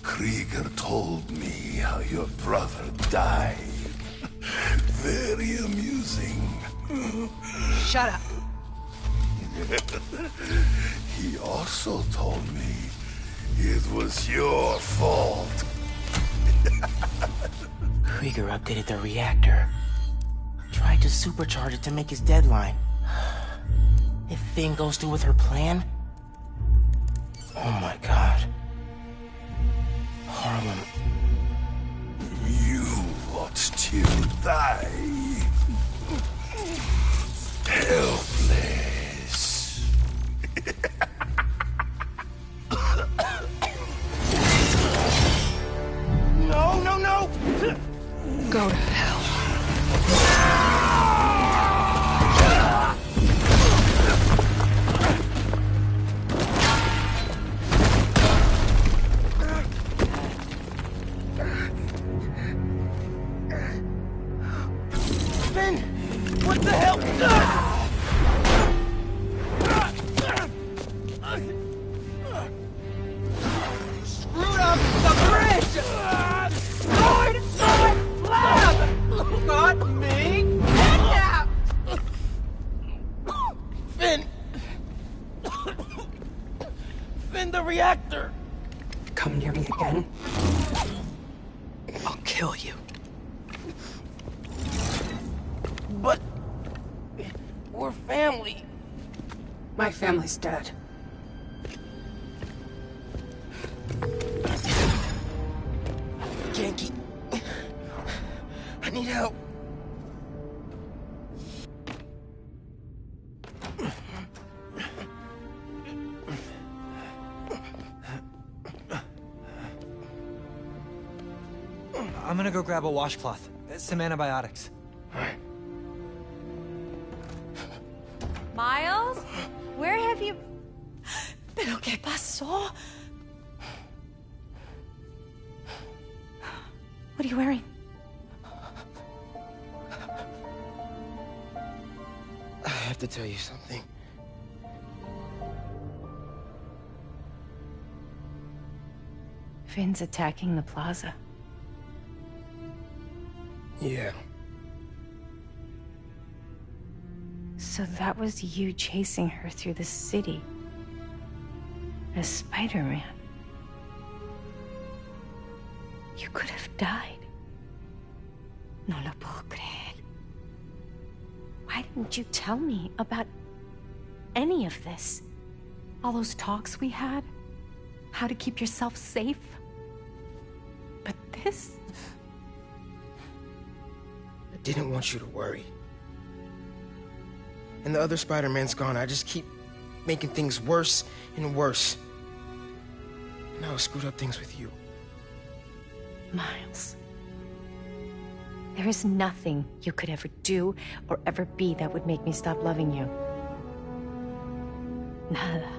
Krieger told me how your brother died. Very amusing. Shut up. He also told me it was your fault. Krieger updated the reactor. Tried to supercharge it to make his deadline. If Finn goes through with her plan... Oh my god. Harlem. You ought to die. Helpless. No, no, no! Go to hell. Finn! What the hell? Screwed up the bridge! Lord, lab! Got me kidnapped! Finn! Finn, the reactor! Come near me again. I'll kill you. But... we're family. My family's dead. Yankee. I need help. I'm gonna go grab a washcloth. Some antibiotics. Miles? Where have you... ¿Pero qué pasó? What are you wearing? I have to tell you something. Finn's attacking the plaza. Yeah. So that was you chasing her through the city. As Spider-Man. You could have died. No lo puedo creer. Why didn't you tell me about any of this? All those talks we had? How to keep yourself safe? But this? I didn't want you to worry. And the other Spider-Man's gone. I just keep making things worse and worse. Now I screwed up things with you. Miles. There is nothing you could ever do or ever be that would make me stop loving you. Nada.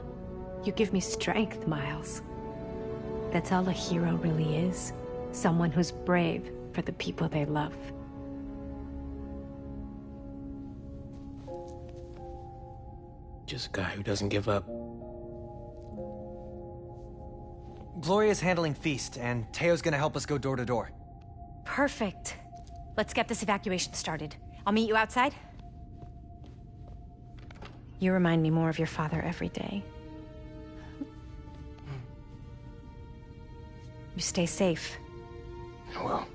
You give me strength, Miles. That's all a hero really is. Someone who's brave for the people they love. Just a guy who doesn't give up. Gloria's handling Feast, and Teo's gonna help us go door to door. Perfect. Let's get this evacuation started. I'll meet you outside. You remind me more of your father every day. You stay safe. I will.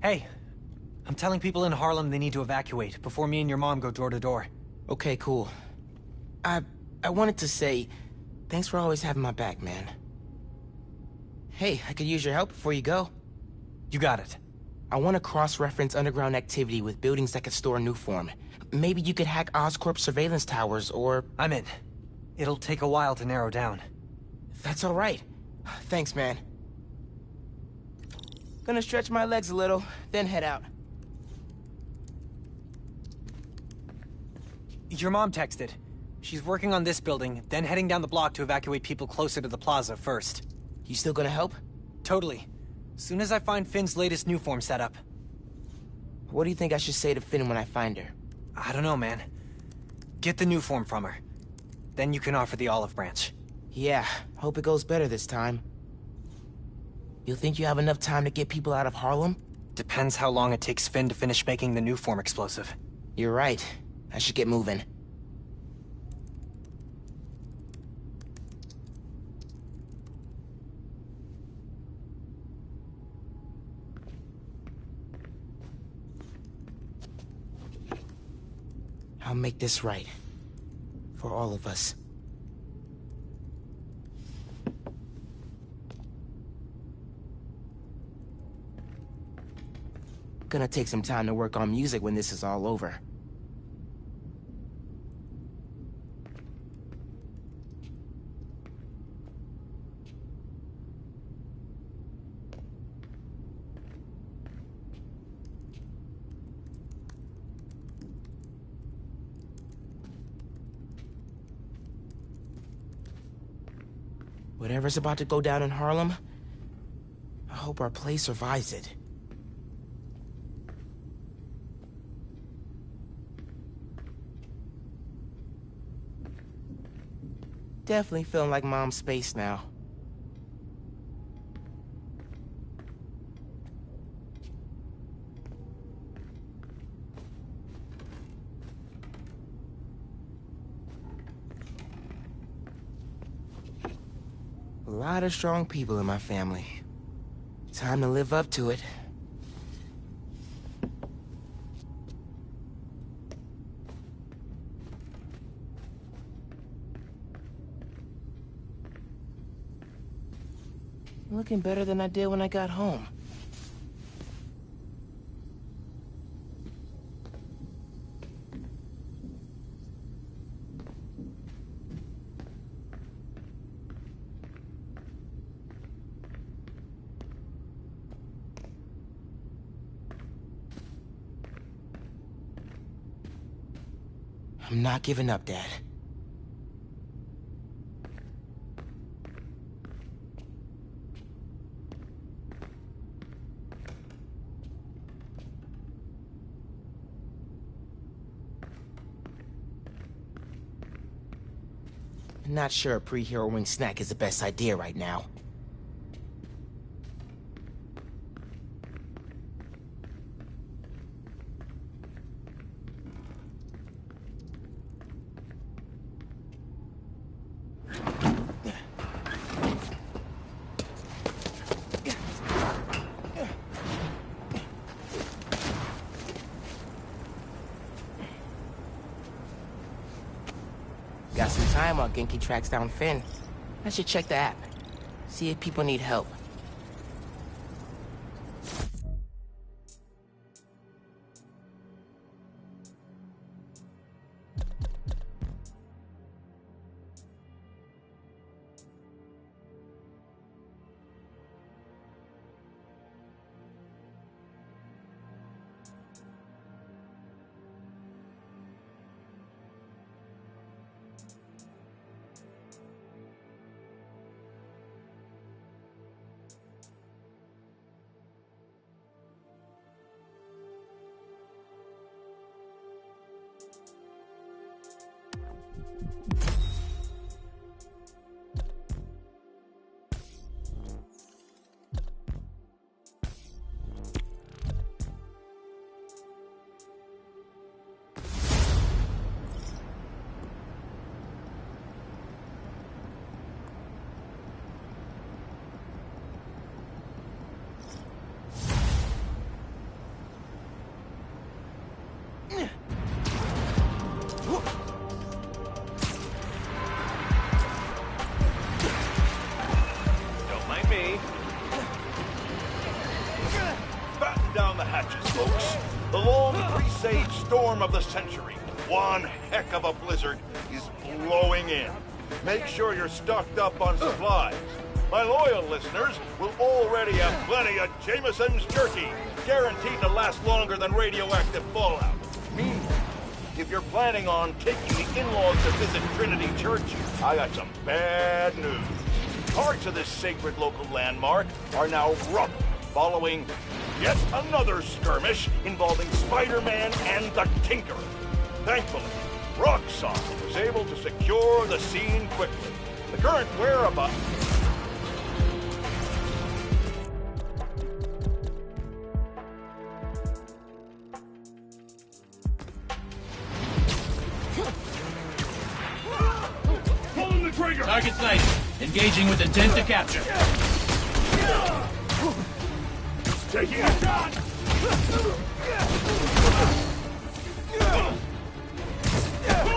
Hey, I'm telling people in Harlem they need to evacuate before me and your mom go door to door. Okay, cool. I wanted to say, thanks for always having my back, man. Hey, I could use your help before you go. You got it. I want to cross-reference underground activity with buildings that could store Nuform. Maybe you could hack Oscorp's surveillance towers, or... I'm in. It'll take a while to narrow down. That's all right. Thanks, man. Gonna stretch my legs a little, then head out. Your mom texted. She's working on this building, then heading down the block to evacuate people closer to the plaza first. You still gonna help? Totally. Soon as I find Finn's latest new form setup. What do you think I should say to Finn when I find her? I don't know, man. Get the new form from her. Then you can offer the olive branch. Yeah, hope it goes better this time. You think you have enough time to get people out of Harlem? Depends how long it takes Finn to finish making the new form explosive. You're right. I should get moving. I'll make this right. For all of us. Gonna take some time to work on music when this is all over. Whatever's about to go down in Harlem, I hope our play survives it. Definitely feeling like Mom's space now. A lot of strong people in my family. Time to live up to it. Looking better than I did when I got home. I'm not giving up, Dad. I'm not sure a pre-hero wing snack is the best idea right now. Got some time while Genki tracks down Finn. I should check the app. See if people need help. Storm of the century. One heck of a blizzard is blowing in. Make sure you're stocked up on supplies. My loyal listeners will already have plenty of Jameson's jerky, guaranteed to last longer than radioactive fallout. If you're planning on taking the in-laws to visit Trinity Church, I got some bad news. Parts of this sacred local landmark are now rubble, following yet another skirmish involving Spider-Man and the Tinkerer. Thankfully, Roxxon was able to secure the scene quickly. The current whereabouts... Pulling the trigger! Target sighted. Engaging with intent to capture. Taking a shot!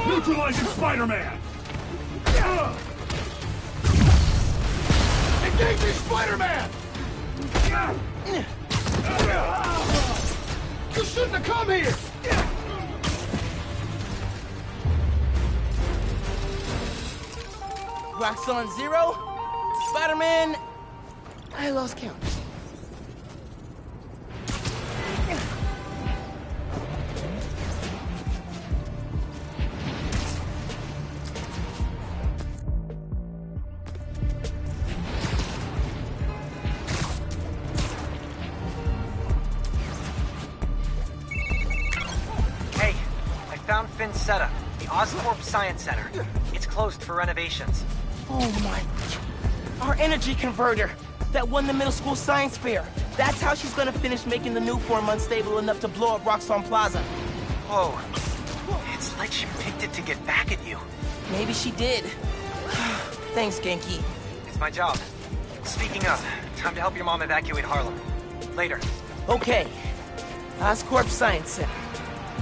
Neutralizing Spider-Man! Engaging Spider-Man! You shouldn't have come here! Roxxon 0? Spider-Man... I lost count. Hey, I found Finn's setup, the Oscorp Science Center. It's closed for renovations. Oh my... Our energy converter that won the middle school science fair. That's how she's gonna finish making the new form unstable enough to blow up Roxxon Plaza. Whoa. It's like she picked it to get back at you. Maybe she did. Thanks, Genki. It's my job. Speaking of, time to help your mom evacuate Harlem. Later. Okay. Oscorp Science Center.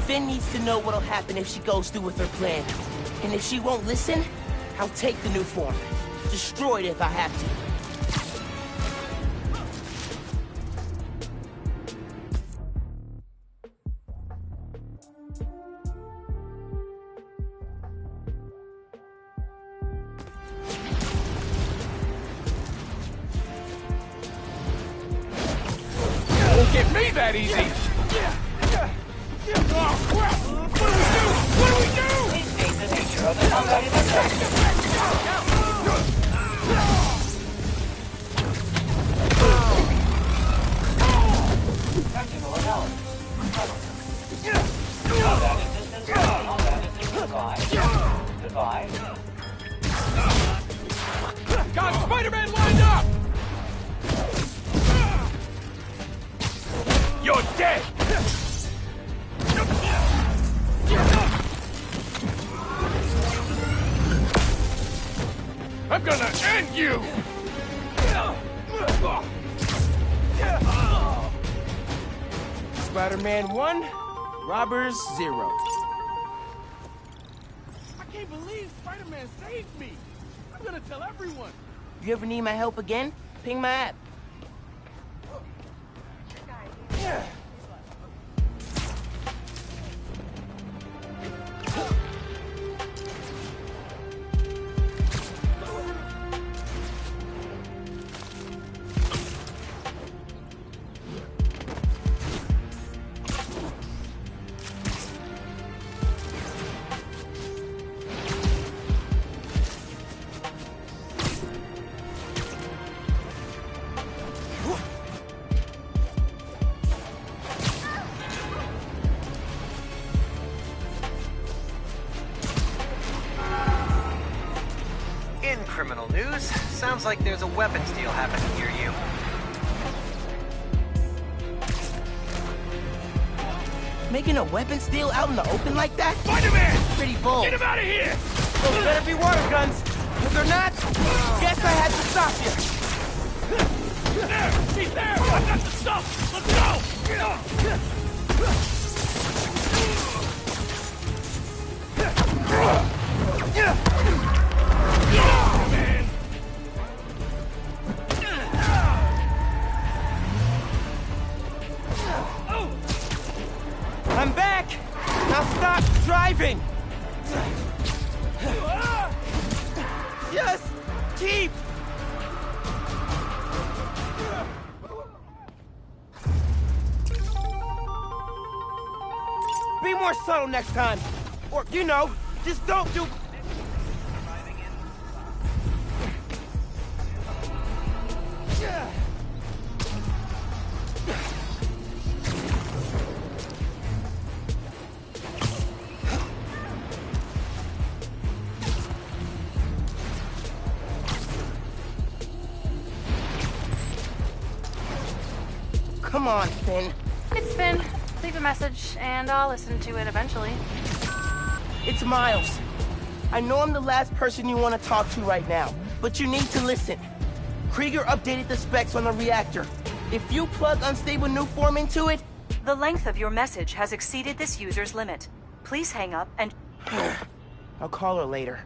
Finn needs to know what'll happen if she goes through with her plan. And if she won't listen, I'll take the new form. Destroy it if I have to. Won't get me that easy! Oh, crap! What do we do? State the nature of the combat Tactical analysis. Combat assistance. Combat assistance. Goodbye. Got Spider-Man lined up! You're dead! I'm gonna end you! Spider-Man 1, Robbers 0. I can't believe Spider-Man saved me! I'm gonna tell everyone! You ever need my help again? Ping my app. Criminal news. Sounds like there's a weapons deal happening near you. Making a weapons deal out in the open like that? Spider-Man! Pretty bold. Get him out of here! Those better be water guns. If they're not, guess I had to stop you. There! He's there! I got the stuff! Let's go! Man! I'm back! Now stop driving! Just keep... Be more subtle next time. Or, you know, just don't do... Come on, Finn. It's Finn. Leave a message, and I'll listen to it eventually. It's Miles. I know I'm the last person you want to talk to right now, but you need to listen. Krieger updated the specs on the reactor. If you plug unstable Nuform into it... The length of your message has exceeded this user's limit. Please hang up and... I'll call her later.